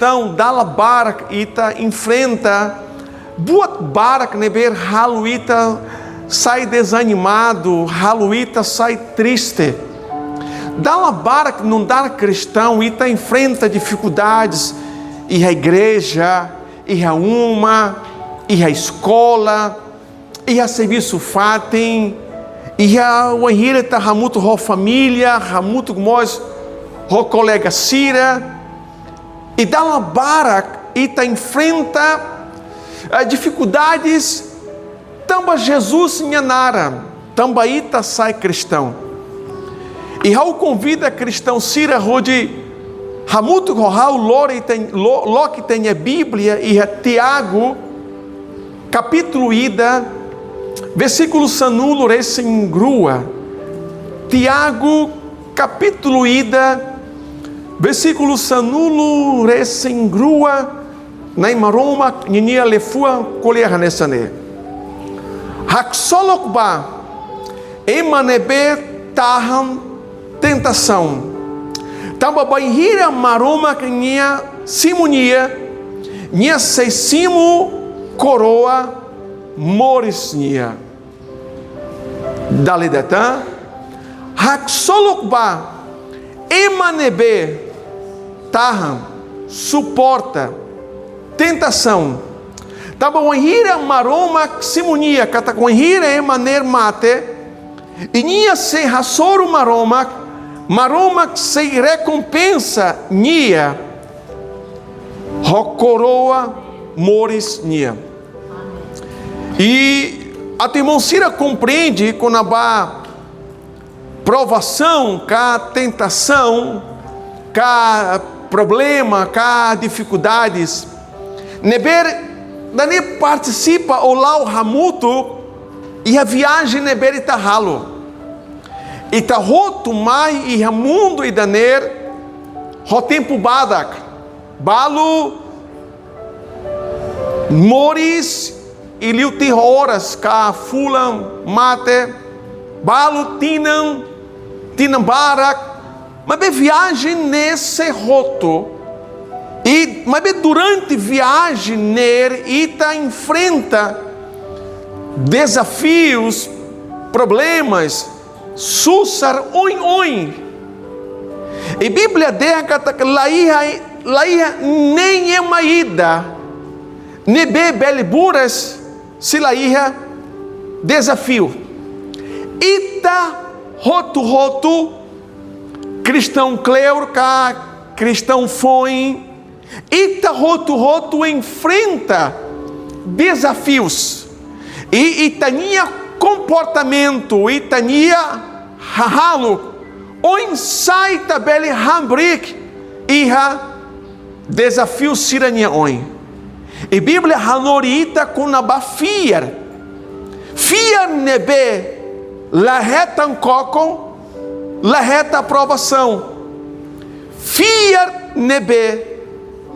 Então, dala barak ita enfrenta, buat barak neber halu ita sai desanimado, halu ita sai triste. Dala barak não dá cristão ita enfrenta dificuldades, e a igreja, e a e a escola, e a serviço fatem, e a oihira ta hamuto ho família, hamuto mos ho colega sira. E dala barak ita enfrenta dificuldades, tamba Jesus nhanara, tamba ita sai cristão. E ao convida cristão sira rode hamuto rohau lore tem lo que tem a Bíblia e a Tiago capítulo ida versículo sanulo resengrua. Tiago capítulo ida versículo sanulo resengrua na imaroma ninia lefua colher nesane. Haksolokba emanebe taham tentação. Tamba banhira maroma nia simonia nia seisimo coroa morisnia. Dalidatan Haksolokba emanebe taham suporta tentação. Tamba banhira maroma simonia kata banhira emaner mate e nia se hasoro maroma se recompensa nia coroa moris nia. E a Timonsira compreende quando a provação, cá tentação, cá problema, cá dificuldades, neber dani participa o lau hamuto e a viagem neber itahalo. Itahoto mai e hamundo e daner ho tempo badak balu moris e liuti horas ka fulam mate balu tinam barak, mas be viagem nesse roto e mas be durante viagem ner ita enfrenta desafios, problemas, susar oi. E Bíblia derra que laia nem é maída, nebe beliburas se laia desafio. Ita roto cristão cleurca, cristão foi, ita roto enfrenta desafios e itania comportamento, itania hahalo, o saita beli hambrik iha desafio sirania oi. E Bíblia hanorita com aba fiar nebe lahetan kokon laheta aprovação, fiar nebe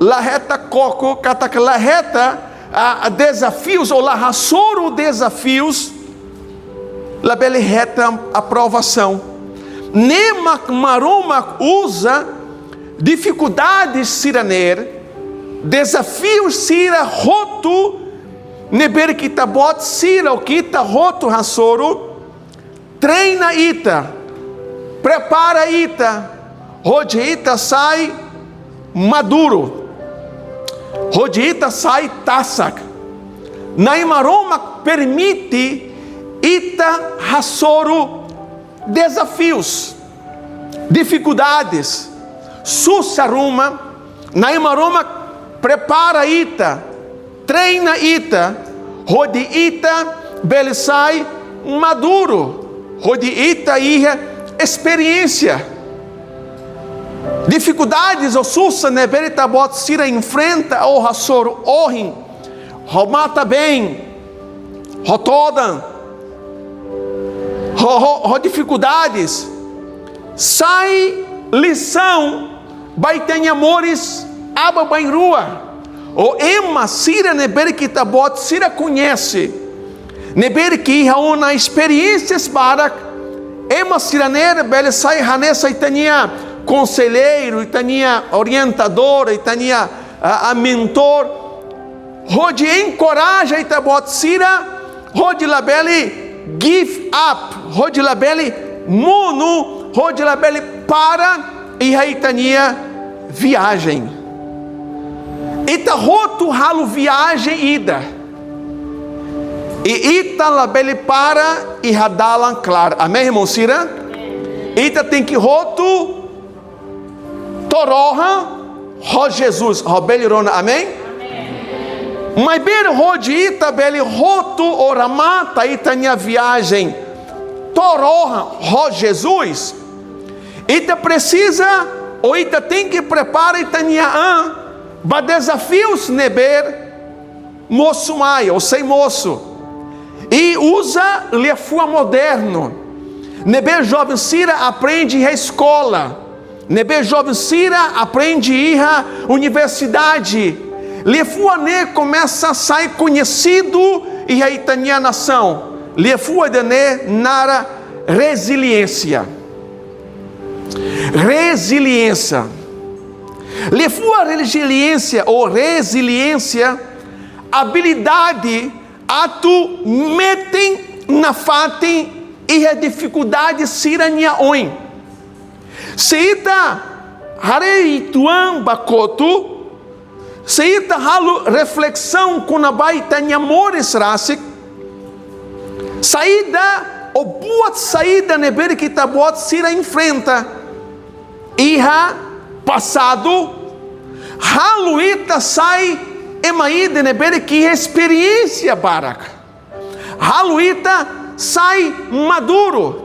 laheta koko katak laheta a desafios ou lahasoro desafios la bele reta aprovação. Nemak maromak usa dificuldades siraner, desafios sira roto neber kitabot sira o kita roto hasoro, treina ita, prepara ita, rode ita sai maduro, rode ita sai tassak. Naimaroma permite ita hasoro desafios, dificuldades, sussaruma, naimaroma prepara ita, treina ita, rode ita belisai maduro, rode ita ia experiência, dificuldades ou sussa neberita bot sira enfrenta o hasoro ohin, romata bem, rotodan, dificuldades, sai lição, baiten amores, aba bain rua, o ema sira neber que tabot sira conhece, neber que ha uma experiências barak, ema sira ner bele sai hanessa itania conselheiro, itania orientador, itania a mentor, Rode encoraja ita bot sira, Rode labeli give up, Rode labeli mono, Rode labeli para e haitania viagem. Ita roto halo viagem ida. E ita labeli para e radalan claro. Amém, irmão Cira? Ita tem que roto toroha ro Jesus, ro belirona. Amém? Mas bem rode ita beli roto oramata ita minha viagem toroha ro Jesus. Ita precisa ou ita tem que preparar ita minha ba desafios neber moço maia ou sem moço. E usa lefua moderno. Nebe jovem Cira aprende ir à escola. Nebe jovem Cira aprende ir à universidade. Lefua ne começa a sair conhecido e a itania nação. Lefua de ne nara resiliência. Resiliência. Lefua resiliência ou resiliência, habilidade atu metem na fatem e a dificuldade sirania oin. Seita harei tuan bakoto, seita halo reflexão kunabai tanya mores rasik, saída ou buat saída neber que tá buat sira enfrenta, iha passado, halo ita sai emaíde nebere que experiência baraka. Haluita sai maduro.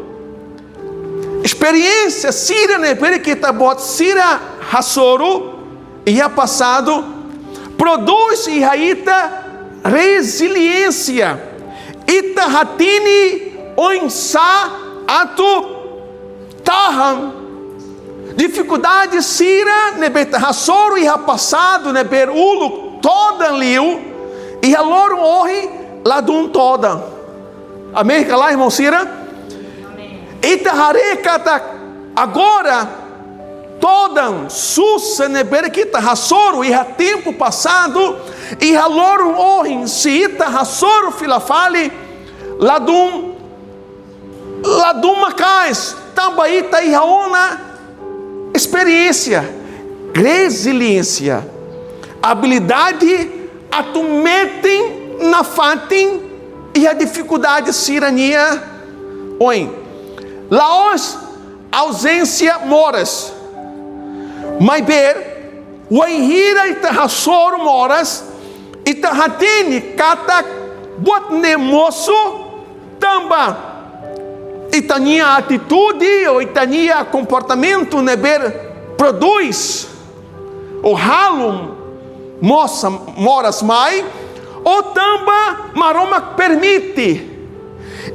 Experiência sira nebere que tabot sira hasoro e a passado produz e haita resiliência. Ita hatini oinsa atu taham. Dificuldade sira nebeta hasoro e a passado neber ulu toda liu e a loro morre lá de toda. Amém? Lá, irmão Cira? Ita harekata agora toda sussa neber que ita hasoro e a tempo passado e a loro morre se ita hasoro filafale lá de macais tambaita e raona experiência, resiliência, habilidade a tu metem na fatem e a dificuldade sirania oi. Laos ausência moras. Mas ver o enhira ita hasoro moras ita hateni kata buat nemoso tamba itania atitude ou itania comportamento neber produz o halum moça moras mai o tamba maroma permite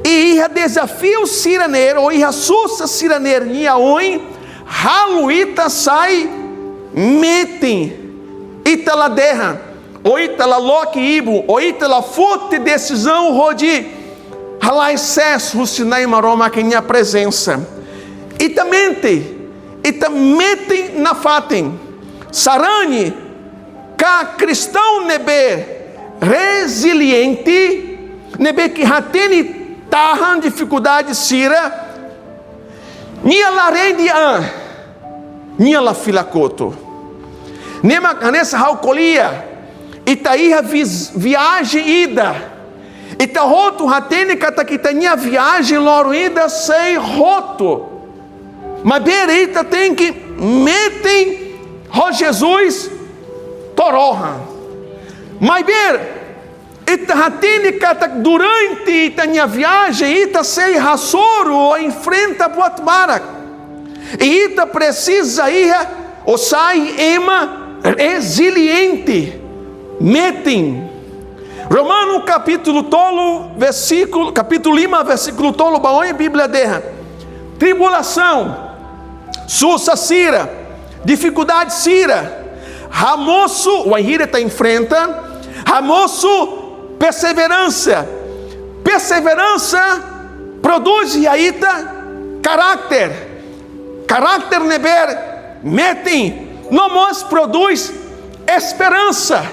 e a desafio siraneiro ou a sussa siraneiro nia oi haluita sai metem itala derra ou itala loque ibo ou itala fute decisão rodi hala excesso rusinai maroma que minha presença e também metem na fatem sarani ka cristão nebe resiliente nebe que hateni tahan dificuldade sira nia la rendia nia la filacoto nema canessa haucolia itaíha viagem ida ita roto hatene katakitania viagem loro ida sei roto mas bereita tem que metem ro Jesus toroha mas ber ita hatene katak durante ita minha viagem ita sei hasoro ou enfrenta buatmarak e ita precisa ir ou sai ema resiliente metem Romano capítulo tolo versículo capítulo 5 versículo tolo baoi Bíblia derra tribulação sussa sira dificuldade sira ramoço o ahira está enfrenta ramoço perseverança produz e aita caráter neber metem não mais produz esperança.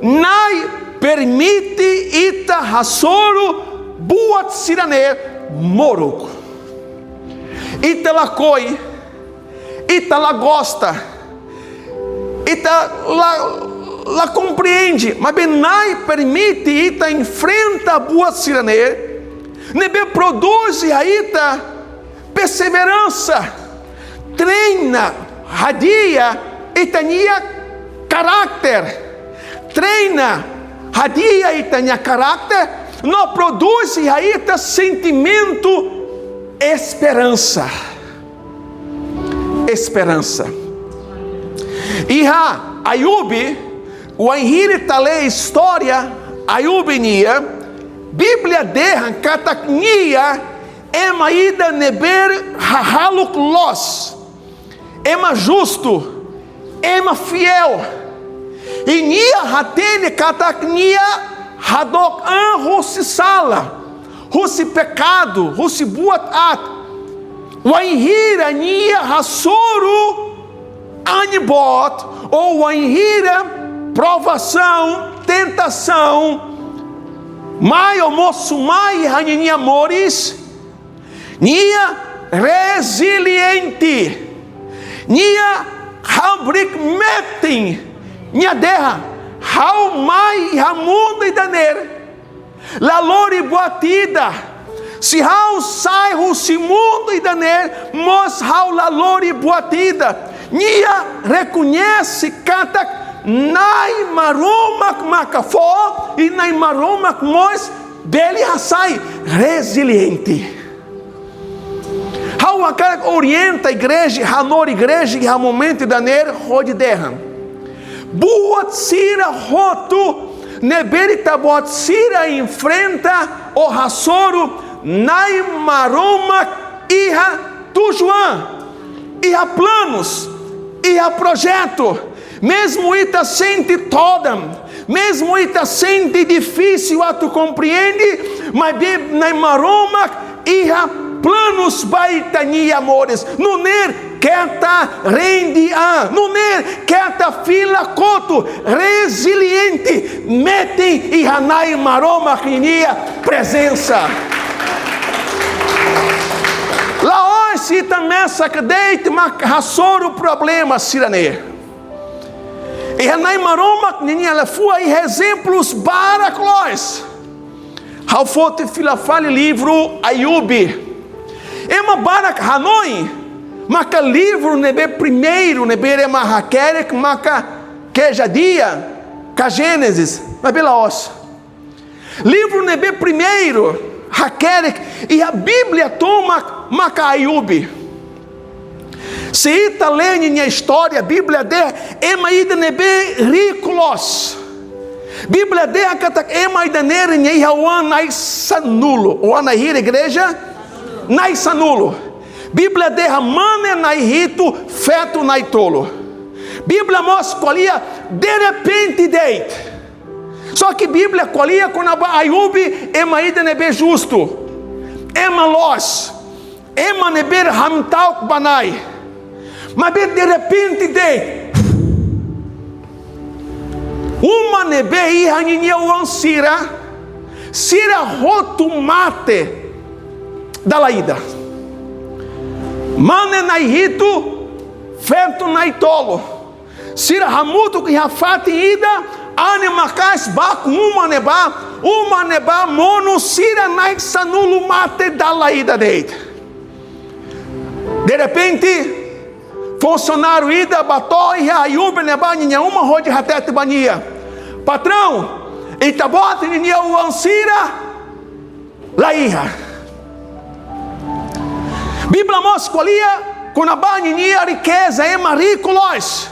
Nai permite ita hasoro buat sirane moruk. Ita lakoi, ita la gosta, ita la compreende, mas benai permite ita enfrenta buat sirane, nebe produz a ita perseverança, treina, radia, itania caráter, treina, radia itania caráter, não produz a ita sentimento, esperança. Esperança. E Ayub, o Henrique Tale história, Ayub nia, Bíblia derra kataknia, ema ida neber hahaluk los, ema justo, ema fiel, e nia hatene kataknia hadok an russi sala, russi pecado, russi buat at, o enhira nia hasoro anibot, ou o enhira provação, tentação, mai omosso mai haninia amores, nia resiliente, nia habrik metin, nia derra, hau mai hamunda e daner, la lori boatida, se hau sai russi mundo e daner, mos hau la lori boatida, nia reconhece canta nai marumak makafó e nai marumak mos dele sai resiliente. Hau aquela orienta a igreja, hanor igreja e ha momento da ner rode derram. Buat sira roto neberi tabot sira enfrenta o hasoro nai marumak iha tujuan iha planos iha projeto. Mesmo ita sente todam, mesmo ita sente difícil a tu compreende, mas na maroma iha planos baitani amores, no ner queta rendi a, no ner queta fila coto, resiliente, metem iha na maroma quinia presença. Lá hoje também saca deite ma hasoro problema sirane. E hanai maroma ninha la fua e exemplos para nós. How fote filafale livro Ayub. Ema barak Hanoi, maca livro nebe primeiro nebe ema hakerek maca queja dia, ca Gênesis, mas pela ossa. Livro nebe primeiro hakerek e a Bíblia toma maca Ayub. Se ita lê minha história, a Bíblia de ema ida nebe riculos. Bíblia de akata ema ida nere nhei hawan nai sanulo. O anahir igreja nai sanulo. Bíblia de hamane nai rito feto nai tolo. Bíblia mos colia de repente deit. Só que Bíblia colia com Ayub ema ida nebe justo. Ema los. Ema nebe hamtal banai. Mas de repente uma nebe iha ninia sira roto mate da laída. Mane naihito feto naitolo. Sira hamuto que rafate ida animacas baco uma neba mono sira naixanulo mate da laída deita. De repente funcionário ida bató e Ayub nebanha uma rode ratete bania. Patrão, itabote ninha o ansira laíha. Bíblia moscolia com a baninha riqueza é maricolos.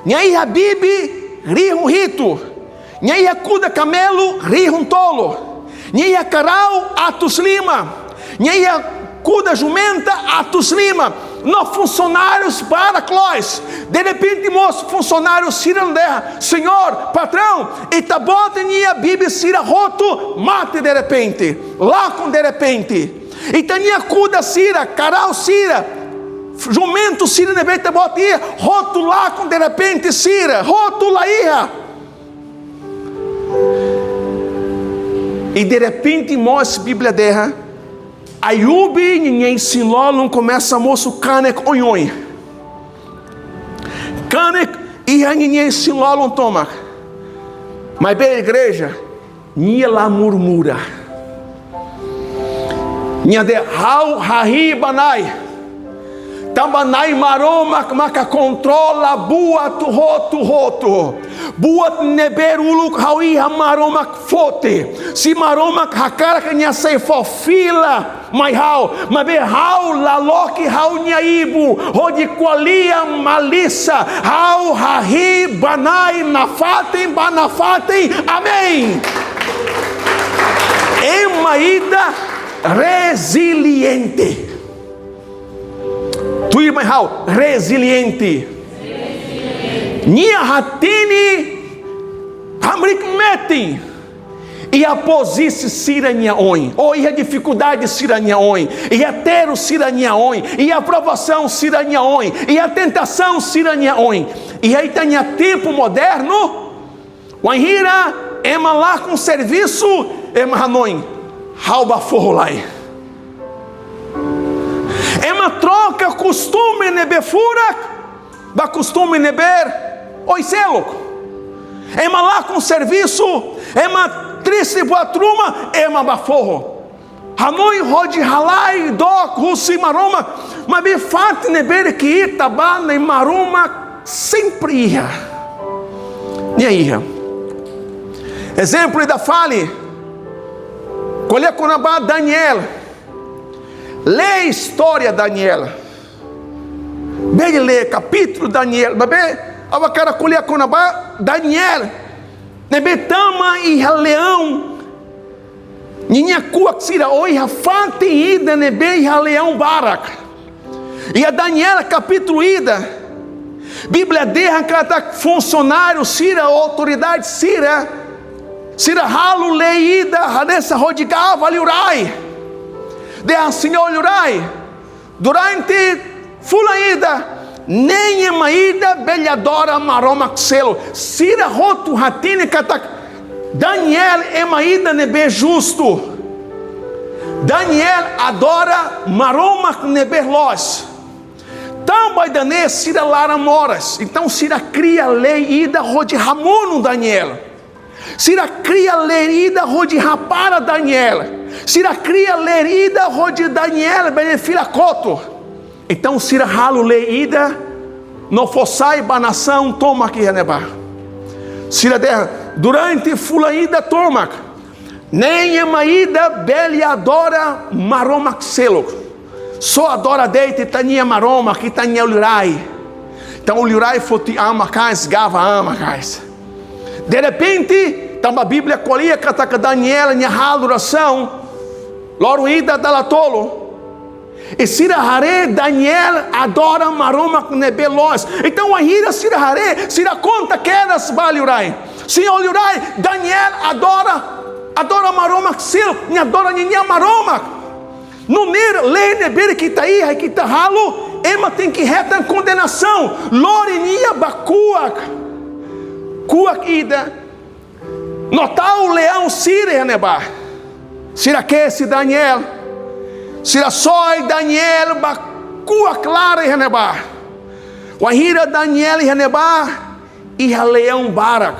Nhaia bibi ri rito. Nhaia cuda camelo ri tolo. Nhaia caral atus lima. Nhaia cuda jumenta atus lima. No funcionários para clós. De repente, moço, funcionário ciranderra. Senhor, patrão, itabote nia bibi sira roto, mate de repente. Lá com de repente. Itania cuda sira, caral sira, jumento Sira nebe te bota ia, rotular com de repente Sira, rotula ia. E de repente mostra a Bíblia derra, Ayubi ninguém silolum começa a moço canek onhoi. Canek e ninguém silolum toma. Mas bem igreja, nia lá murmura. Nia de hau hahi banai. Tambanai maromak maka controla buat roto. Buat neber uluk haui hamaromak fote. Si maromak hakara kanya sei fofila mai hau. Mabe hau laloki hau nyaibu. Hodi qualia malissa. Hau hahi banai nafatem banafatem. Amém. Emaída resiliente. Tu irmã hau resiliente. Nia hatini hamrik metin. E a posice sirania oi. Ou e a dificuldade sirania oi. E a tero sirania oi. E a provação sirania oi. E a tentação sirania oi. E aí tem tempo moderno. O anhira ema lá com serviço ema hanoin. Halba forrolai. Ema troca costume nebefurak. Ba costume neber. Oi, selo. Ema lá com serviço, ema triste boa truma, ema baforro. Hanoi rode halai doc russi maroma, mas bem fato neber que itaba nem maroma sempre ia. E aí? Exemplo da fale. Colhe conabá Daniel. Lê a história Daniel. Bem lê capítulo Daniel, mas bem Abakara colher conabá Daniel, nebetama e leão, ninha cuaxira oi rafante ida nebe e leão barak. E a Daniel capítulo ida, Bíblia derra cada funcionário sira autoridade sira halu leida hanessa rodigava liurai, derra senhor liurai, durante fulaída nem emaída belhadora maromaxelo sira roto ratine katak Daniel emaída nebe justo. Daniel adora maromak nebe los também dane sira lara moras. Então sira cria lei ida rode ramono Daniel, sira cria lei ida rode rapara Daniel, sira cria lei ida rode Daniel benefila coto. Então, sira halo leida, não fossai banação, toma aqui, Renebá. Sira derra, durante fulaída, toma. Nem emaída, beli adora maromaxelo. Só adora deite, tania maroma, que tania ulirai. Então, ulirai foti ama cais, gava ama cais. De repente, tamba a Bíblia colia, cataca Daniela, minha halo oração, loruída dalatolo. E Sirahare, Daniel adora maroma nebelos. Então a hira Sirahare, Sira conta quedas valiurai. Senhor liurai, Daniel adora maroma xil, ni adora ninha maroma. No ner lei neber que tá aí, que tá ralo, ema tem que reta condenação. Lorinia bacuac. Cuac ida. Notar o leão Sira neba. Sira que se Daniel Sira soi Daniel bakua clara e reneba. Wahira Daniel e reneba e leão barak.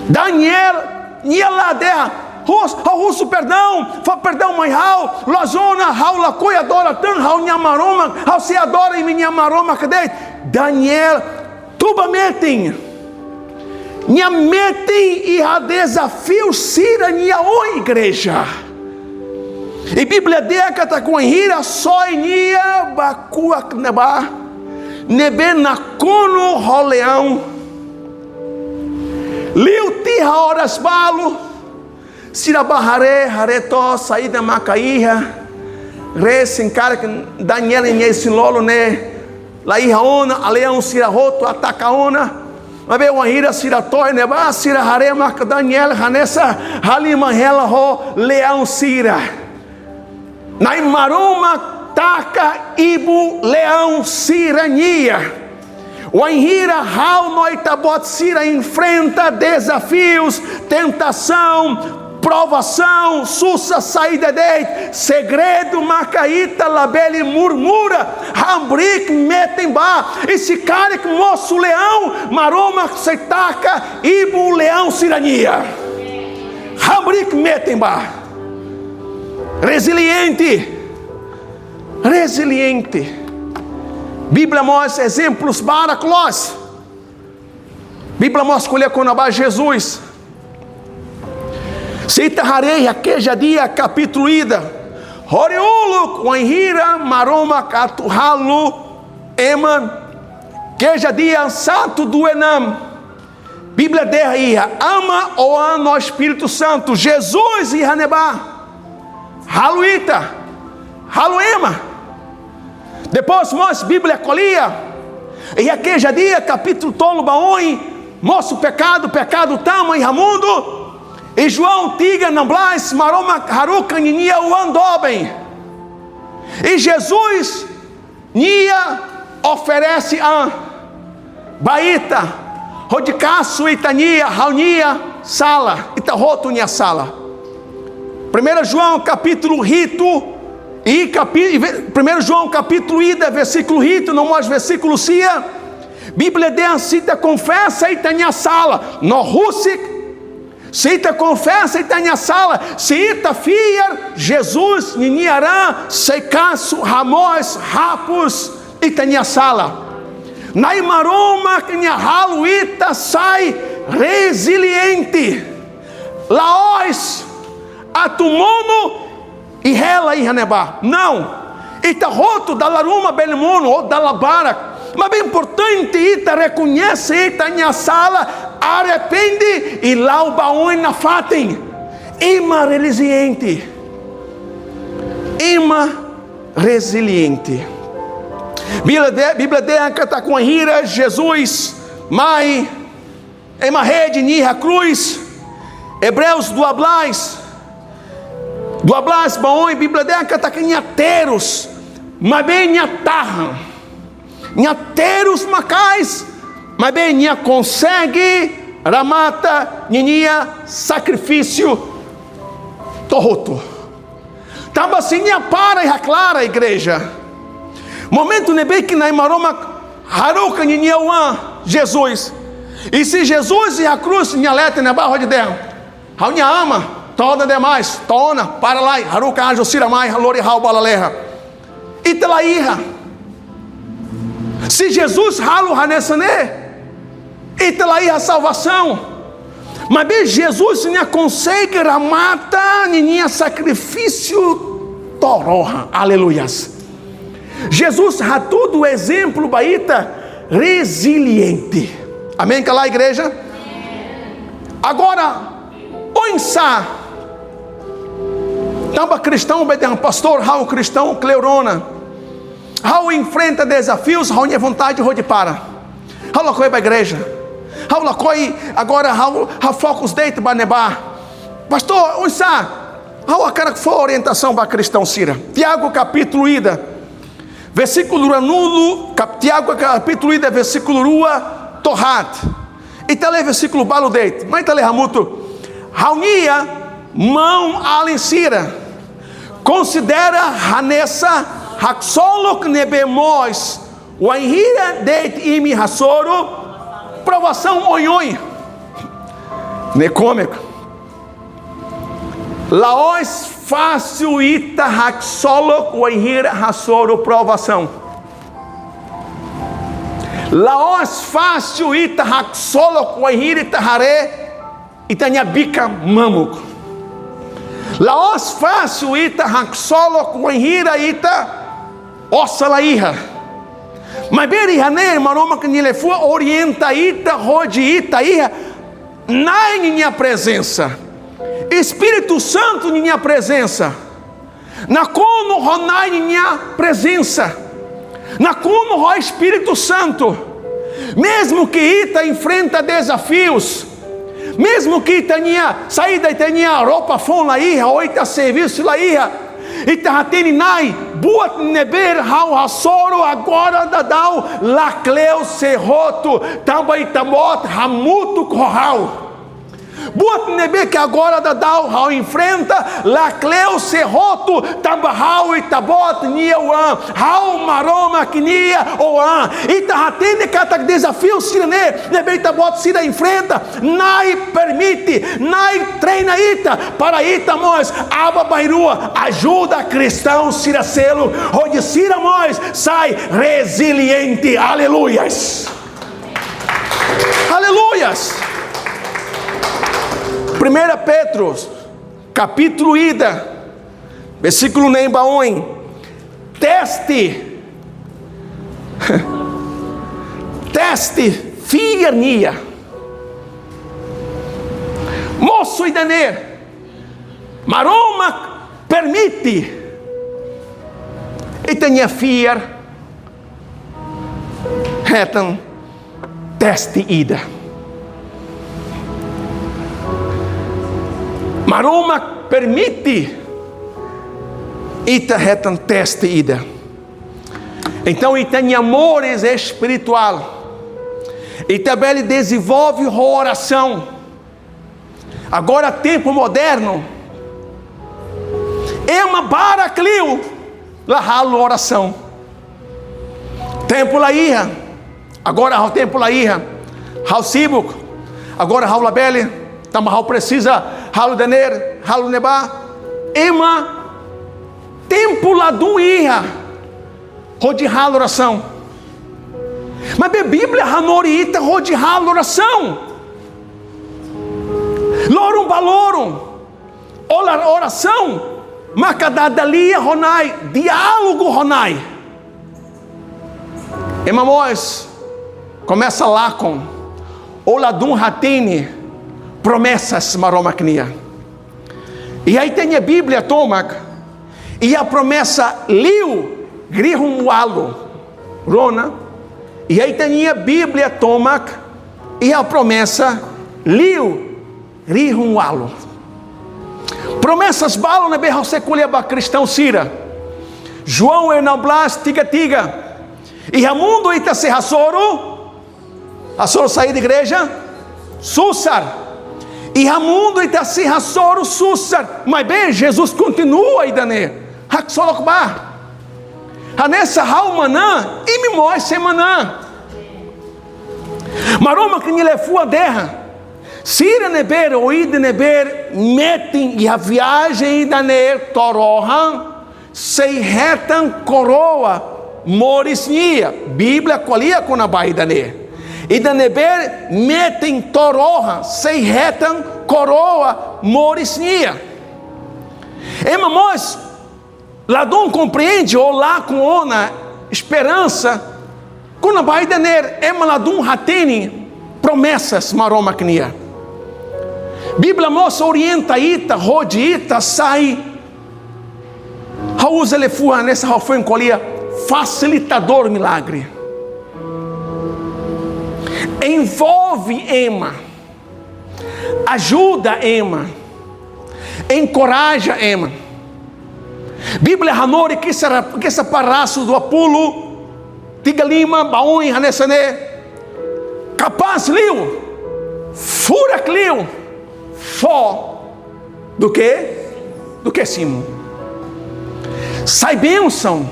Daniel nia lá derra. Russo perdão mãe hau, lazona hau la coia adora tan hau nhamaroma, hau se adora e minha maroma cadê? Daniel tuba metem. Nia metem e a desafio Sira nia o igreja. E Bíblia deca tá com hira só nia bakua neba nebe nacono roleão liu tiha horas balo sira bahare hareto saída macaíha recém cara que Daniel em esse lolo né lá iha ona aleão sira roto ataca ona mas bem uma hira sira toy neba sira hare maca Daniel hanessa halima hela ho leão sira Nai maroma taca ibu leão sirania. O Anhira Hal Noitabot Sira enfrenta desafios, tentação, provação, sussa saída de segredo, macaíta, labele murmura, hambrik metemba, esse cara que moço leão, maroma setaca, ibu leão sirania, hambrik metemba, resiliente. Bíblia mostra exemplos para nós. Bíblia mostra escolher quando abaixa Jesus. Se tararei aquele dia capítulo ida. Horiulu Wanhira Maroma Katuhalu Eman. Queja dia santo do Enam. Bíblia derraia. Ama o ano Espírito Santo. Jesus e Hanebá. Haluita. Haluema. Depois mostra a Bíblia colia. E aquele dia capítulo tolo baoi. Mostra o pecado tamo em Ramundo. E João Tiga Namblais Maroma Haruka Ninia Uandobem. E Jesus Nia oferece a Baita Rodicaço Itania Raunia Sala Itaroto Nia Sala. 1 João capítulo Rito. E 1 João capítulo ida, versículo rito, não mais versículo cia. Bíblia de cita confessa e tenha sala. No Russic, cita confessa e tenha sala. Cita fiar, Jesus, Niniarã, Seicaço, Ramós, Rapos e tenha sala. Naimaroma, Haluita, sai resiliente. Laós, Atumono, e ela e Hanebá, não, ita roto da laruma belmono ou da labara, mas bem importante, ita reconhece, ita minha sala, arrepende e lá o baú na fatem, ima resiliente, Bíblia de está com a ira, Jesus, Mai, ema rede, Nirra Cruz, Hebreus do Ablais, bom, Bíblia dela está aqui em Ateros, mas bem em Atarra, em Ateros macais, mas bem em consegue, ramata, ninia, sacrifício, torroto. Tava assim, para e clara a igreja. Momento nebe que na imaroma, haruka ninia Jesus. E se Jesus e a cruz, minha letra, na barra de dentro, a minha ama. Toda demais, tona, para lá, haruka anjo siramai, halori hal balaleha. Italaíra. Se Jesus halu hanesane, italaíra a salvação. Mas bem, Jesus não consegue ramata, ninha sacrifício toroha. Aleluias. Jesus ha tudo exemplo baita resiliente. Amém, que lá igreja? Agora, onça. Tamba cristão, pastor, how cristão, cleurona. How enfrenta desafios, how minha vontade, how de para. How la coi para a igreja. How la coi agora, how focus date para nebar. Pastor, onça. How a cara que for orientação para cristão, Cira. Tiago capítulo ida. Versículo anulo, Tiago capítulo ida, versículo rua, torrat. E tá lê versículo balo date. Mas tá lê ramuto. Raunia, mão alincira. Considera Hanessa, Haxolok nebemos, o Anhira deit imi Hassoro, provação oioi. Necômico. Laós fácil ita Haxolok, o Anhira Hassoro, provação. Laós fácil ita Haxolok, o Anhira Itahare, Itanhabica mamuco. Laos fácil ita haxolo com enhira ita ossalaíra. Mas beri hane maroma que nele foi orienta ita rode ita ia na minha presença. Espírito Santo em minha presença. Na como ronai minha presença. Na como ro Espírito Santo. Mesmo que ita enfrenta desafios, mesmo que tenha saída e tenha roupa fora lá, ou está serviço lá, e está teninai buat neber hau hasoro agora dadau lacleu serroto também tamot hamuto corral. Buat nebe que agora dadau hau enfrenta lacleu serroto tambahau e tabot niauan hau maroma knia oan itahatene katak desafio sirene nebe tabot sira enfrenta nai permite nai treina ita para ita nós aba bairua ajuda cristão siracelo onde sira nós sai resiliente. Aleluias, aleluias. 1 Pedro, capítulo ida, versículo nembaoin, teste fiania, moço e daner, maroma permite, e tenha fiar, retan teste ida. Maroma permite ita retan teste ida. Então ita tem amores espiritual. E também desenvolve a oração. Agora tempo moderno é uma baraclio lá halo oração. Tempo lá ia. Agora o tempo lá ia. Hal sibuk. Agora hal labele. Tama hal precisa halo daner, halo neba, ema tempo lá do ia, rode halo oração. Mas a Bíblia hanoriita rode halo oração. Lorum balorum, oração, macadadalia ronai, diálogo ronai. Ema nós começa lá com oladum hatini. Promessas maromacnia. E aí tem a Bíblia tomac. E a promessa liu grihum walo rona. E aí tem a Bíblia tomac. E a promessa liu grihum walo. Promessas balo na berra seculia cristão sira. João enoblas tiga. E a mundo ita se hasoro. Hasoro sair da igreja. Sussar. E a mundo está se rassoro sussar. Mas bem, Jesus continua aí, Dane. Haksolokba. Hanessa haumanã e me moe semanã. Maroma que nele fua derra. Sira neber oide neber metem e a viagem Dane torohan sei retan coroa morisnia. Bíblia colia com a bai Dane. E da neber metem toroha, sei retan coroa morisnia. Ema nós, ladon compreende, ou lá com ona, esperança, com a baidaner, ema ladon hateni, promessas maromacnia. Bíblia moça orienta ita, rode ita, sai, rausa lefua nessa rafão colia, facilitador milagre. Envolve ema, ajuda ema, encoraja ema. Bíblia hanori que essa paraço do apulo, tiga lima, baúi, hanesane, capaz liu, fura cliu, fó, do que simo. Sai bênção,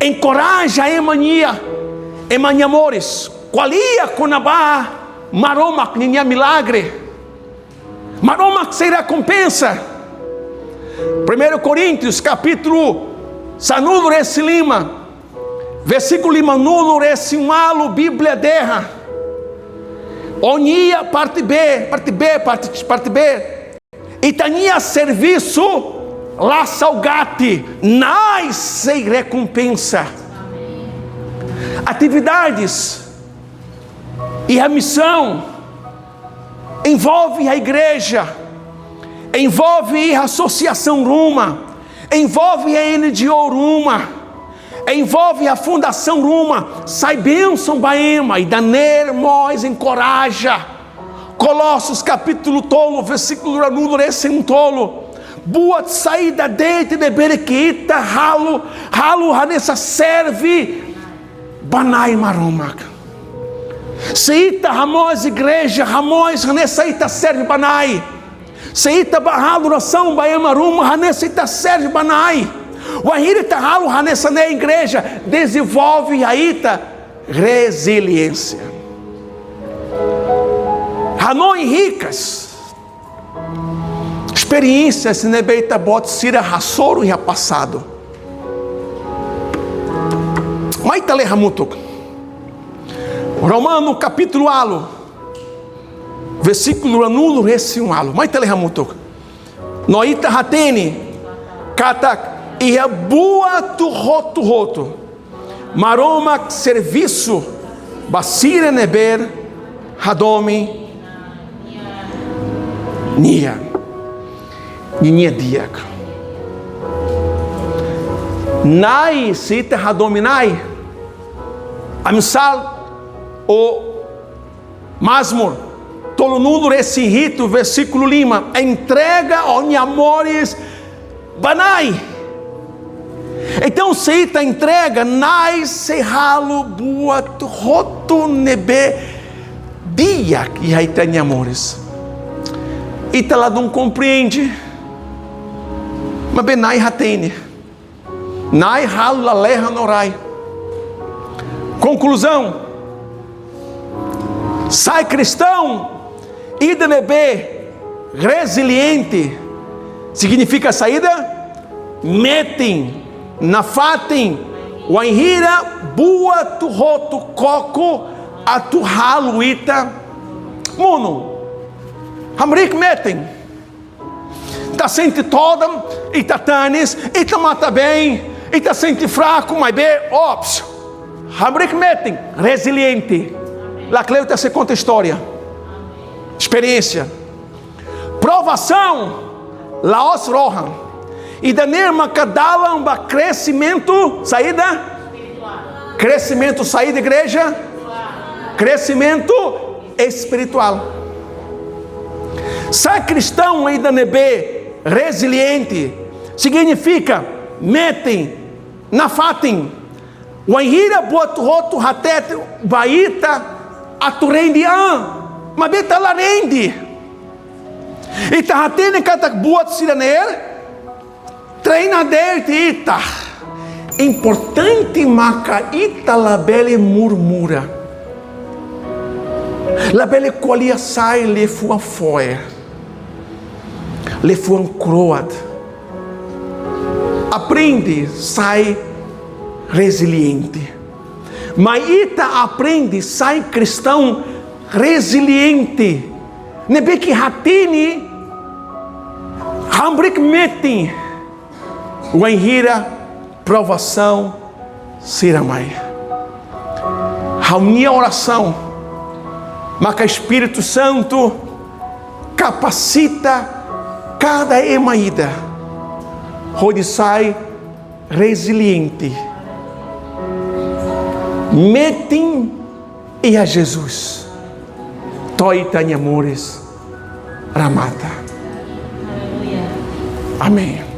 encoraja emania amores. Qualia conabá, maromak ninha milagre, maromak sem recompensa. 1 Coríntios capítulo sanudo resi lima, versículo lima nulo resi malo, Bíblia derra. Onia parte B. Itania serviço lá salgate, nai sem recompensa. Atividades e a missão envolve a igreja, envolve a associação Ruma, envolve a NGO Ruma, envolve a fundação Ruma. Sai bênção baema e daner mois encoraja. Colossos capítulo tolo, versículo ranudo esse tolo. buat saída dele nebe kita halu hanessa serve banai maromak. Seita ramos igreja ramos hanessa ita serve banai. Seita halu oração baiamaruma hanessa ita serve banai. O ahirita halu hanessa ne igreja desenvolve a ita resiliência. Hanoi ricas experiências nebeita bot sira rassoro e passado. Maita le hamutuk. Romano capítulo alo. Versículo anulo reci alo. Maita le hamutuk. Noita hatene katak e a boa tu roto. Maroma serviço basira neber hadomi nia diak nai sita hadominai amsal o masmur tolunudo esse rito versículo lima entrega oni amores banai. Então seita entrega nai serralo buat roto nebe diak e aí tem amores. Ita não compreende, mas benai hatene, nai halo aleha norai. Conclusão: sai cristão, ida nebe resiliente, significa saída, metem, nafatem, wainhira bua tu roto coco a tu halo ita muno. Hamrik metem, tá sente toda, e tá tanis, e tá mata bem, e tá sente fraco, mas bem, ops. Hamrik metem, resiliente. Lá Cleuta se conta história, experiência, provação, laos rohan, e da nerma cadalam ba crescimento, saída, crescimento, saída igreja, crescimento espiritual. Sai cristão ainda nebe resiliente significa metem nafatem waihira boto roto hatet baita aturendian mabeta larendi ita hatene katak buat siraner treinader ita importante maca ita labele murmura labele colia sai le fua foer le fuam croat. Aprende, sai resiliente. Maita aprende, sai cristão resiliente. Nebe que hatini hambrik metin. Wainhira provação siramai. Raunia oração. Maca Espírito Santo capacita cada emaída, onde sai resiliente, metem e a Jesus, toita em amores, ramata. Amém.